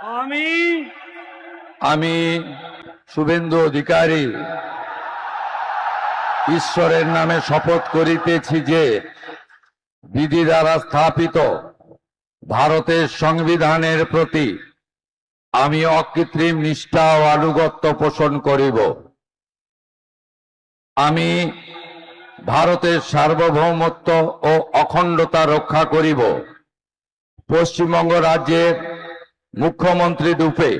আমি আমি শুভেন্দু অধিকারী ঈশ্বরের নামে শপথ করিতেছি যে বিধি দ্বারা স্থাপিত ভারতের সংবিধানের প্রতি আমি অকৃত্রিম নিষ্ঠা ও আনুগত্য পোষণ করিব। আমি ভারতের সার্বভৌমত্ব ও অখণ্ডতা রক্ষা করিব। পশ্চিমবঙ্গ রাজ্যের মুখ্যমন্ত্রী রূপে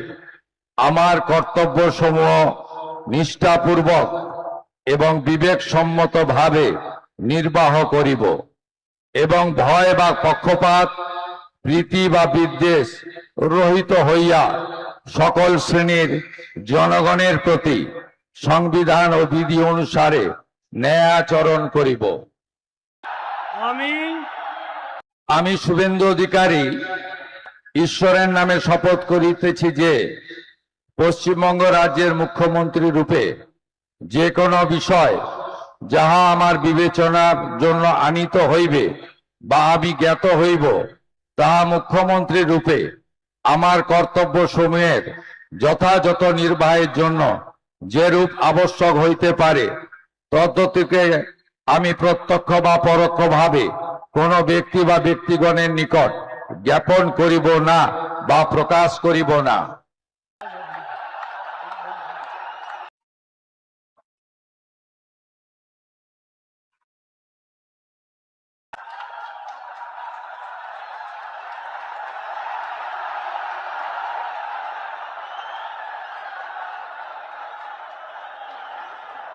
আমার কর্তব্যসমূহ নিষ্ঠাপূর্বক এবং বিবেকসম্মতভাবে নির্বাহ করিব এবং ভয় বা পক্ষপাত, প্রীতি বা বিদ্বেষ রহিত হইয়া সকল শ্রেণীর জনগণের প্রতি সংবিধান ও বিধি অনুসারে ন্যায় আচরণ করিব। আমি শুভেন্দু অধিকারী ঈশ্বরের নামে শপথ করিতেছি যে পশ্চিমবঙ্গ রাজ্যের মুখ্যমন্ত্রী রূপে যে কোনো বিষয় যাহা আমার বিবেচনার জন্য আনিত হইবে বা আমি জ্ঞাত হইব, তাহা মুখ্যমন্ত্রী রূপে আমার কর্তব্য সমূহের যথাযথ নির্বাহের জন্য যেরূপ আবশ্যক হইতে পারে তদ্গতিকে আমি প্রত্যক্ষ বা পরোক্ষভাবে কোনো ব্যক্তি বা ব্যক্তিগণের নিকট জ্ঞাপন করিব না বা প্রকাশ করিব না।